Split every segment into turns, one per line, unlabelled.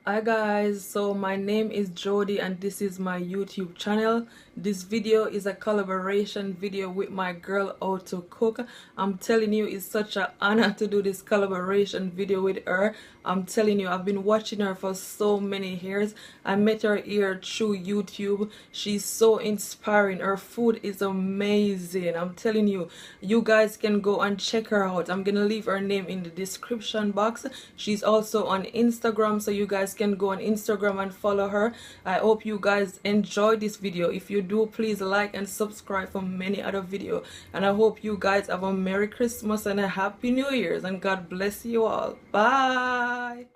Hi guys, so my name is Jody and this is my YouTube channel. This video is a collaboration video with my girl How to Cook. I'm telling you, it's such an honor to do this collaboration video with her. I'm telling you, I've been watching her for so many years. I met her here through YouTube. She's so inspiring. Her food is amazing. I'm telling you, you guys can go and check her out. I'm gonna leave her name in the description box. She's also on Instagram, so you guys can go on Instagram and follow her. I hope you guys enjoy this video. If you do, please like and subscribe for many other videos. And I hope you guys have a Merry Christmas and a Happy New Year's, and God bless you all. Bye.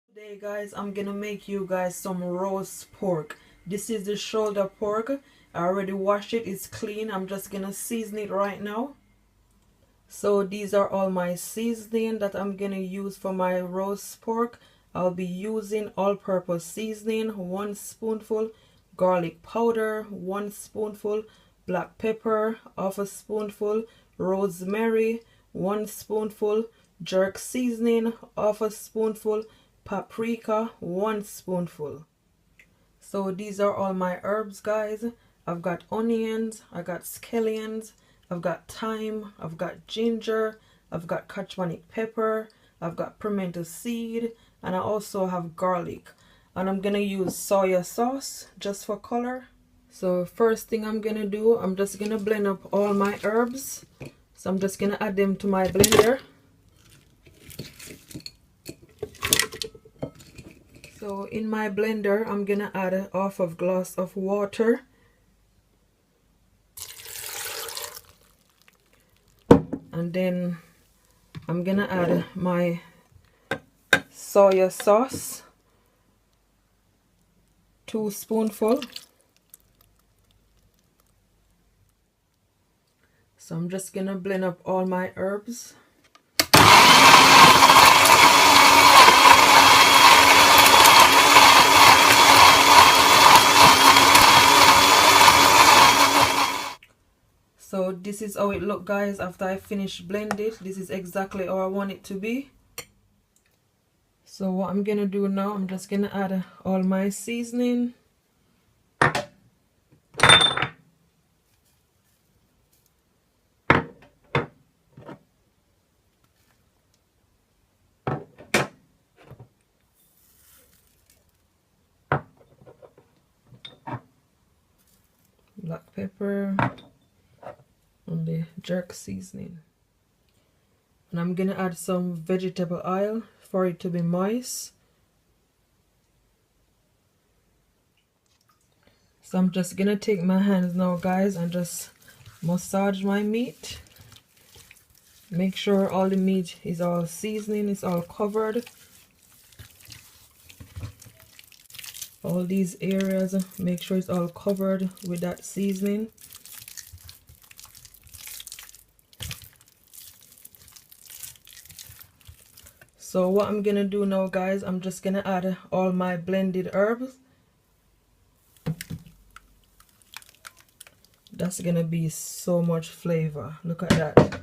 Today guys, I'm gonna make you guys some roast pork. This is the shoulder pork. I already washed it, it's clean. I'm just gonna season it right now. So these are all my seasoning that I'm gonna use for my roast pork. I'll be using all-purpose seasoning, 1 spoonful, garlic powder, 1 spoonful, black pepper, half a spoonful, rosemary, 1 spoonful, jerk seasoning, half a spoonful, paprika, 1 spoonful. So these are all my herbs guys. I've got onions, I got scallions, I've got thyme, I've got ginger, I've got cachemonic pepper, I've got pimento seed, and I also have garlic. And I'm gonna use soya sauce just for color. So first thing I'm gonna do, I'm just gonna blend up all my herbs. So I'm just gonna add them to my blender. So in my blender, I'm gonna add half a glass of water. And then I'm gonna add my soya sauce, 2 spoonfuls. So I'm just gonna blend up all my herbs. So this is how it look guys after I finish blend it. This is exactly how I want it to be. So what I'm gonna do now, I'm just gonna add all my seasoning. Black pepper and the jerk seasoning. And I'm gonna add some vegetable oil for it to be moist. So I'm just gonna take my hands now guys and just massage my meat. Make sure all the meat is all seasoning, it's all covered. All these areas, make sure it's all covered with that seasoning. So what I'm gonna do now guys, I'm just gonna add all my blended herbs. That's gonna be so much flavor. Look at that.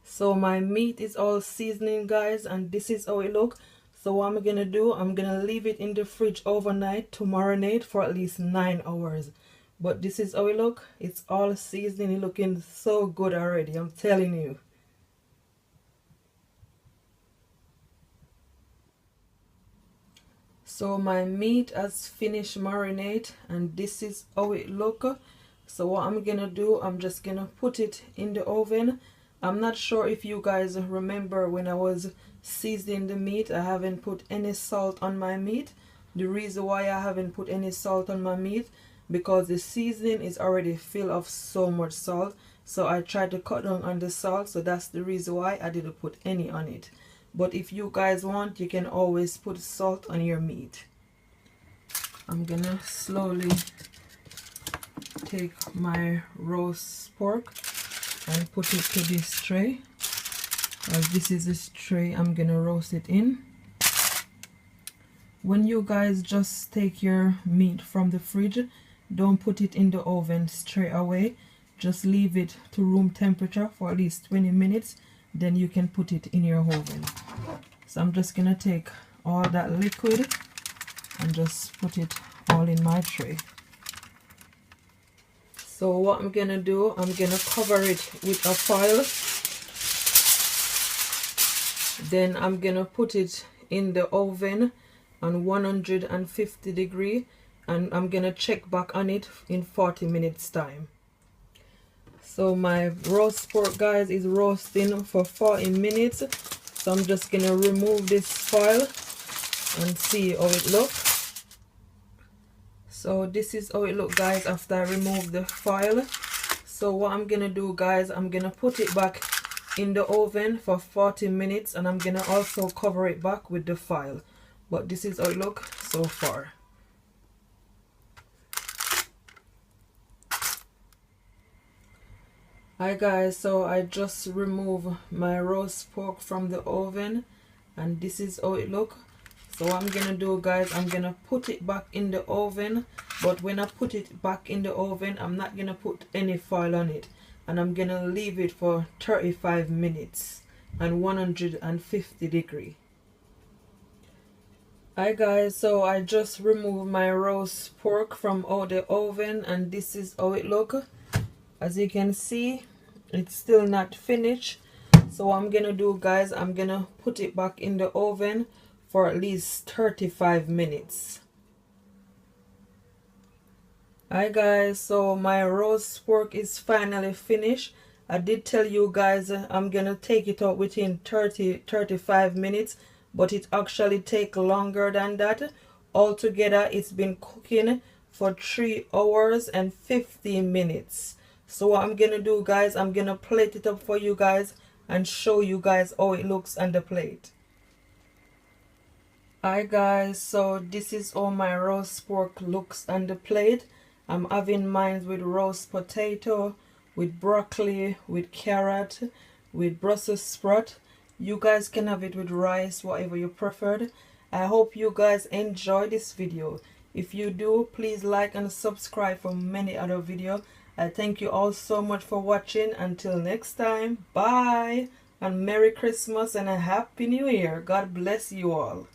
So my meat is all seasoning guys, and this is how it look. So what I'm gonna do, I'm gonna leave it in the fridge overnight to marinate for at least 9 hours. But this is how it look. It's all seasoning, looking so good already, I'm telling you. So my meat has finished marinate, and this is how it look. So what I'm gonna do, I'm just gonna put it in the oven. I'm not sure if you guys remember when I was seasoning the meat, I haven't put any salt on my meat. The reason why I haven't put any salt on my meat, because the seasoning is already filled of so much salt. So I tried to cut down on the salt, so that's the reason why I didn't put any on it. But if you guys want, you can always put salt on your meat. I'm gonna slowly take my roast pork and put it to this tray. As this is this tray I'm gonna roast it in. when you guys just take your meat from the fridge, don't put it in the oven straight away. Just leave it to room temperature for at least 20 minutes, then you can put it in your oven. So I'm just gonna take all that liquid and just put it all in my tray. So what I'm gonna do, I'm gonna cover it with a foil. Then I'm gonna put it in the oven on 150 degrees, and I'm gonna check back on it in 40 minutes time. So my roast pork, guys, is roasting for 40 minutes. So I'm just gonna remove this foil and see how it looks. So this is how it looks, guys, after I remove the foil. So what I'm gonna do, guys, I'm gonna put it back in the oven for 40 minutes, and I'm gonna also cover it back with the foil. But this is how it looks so far. Hi guys, so I just removed my roast pork from the oven, and this is how it look. So what I'm gonna do, guys, I'm gonna put it back in the oven, but when I put it back in the oven, I'm not gonna put any foil on it, and I'm gonna leave it for 35 minutes and 150 degrees. Hi guys, so I just removed my roast pork from out the oven, and this is how it look. As you can see, it's still not finished. So what I'm gonna do, guys, I'm gonna put it back in the oven for at least 35 minutes. Hi guys, so my roast pork is finally finished. I did tell you guys I'm gonna take it out within 35 minutes, but it actually take longer than that. Altogether, it's been cooking for 3 hours and 15 minutes. So what I'm gonna do, guys, I'm gonna plate it up for you guys and show you guys how it looks on the plate. Hi guys, so this is how my roast pork looks on the plate. I'm having mine with roast potato, with broccoli, with carrot, with Brussels sprout. You guys can have it with rice, whatever you preferred. I hope you guys enjoy this video. If you do, please like and subscribe for many other videos. I thank you all so much for watching. Until next time, bye, and Merry Christmas and a Happy New Year. God bless you all.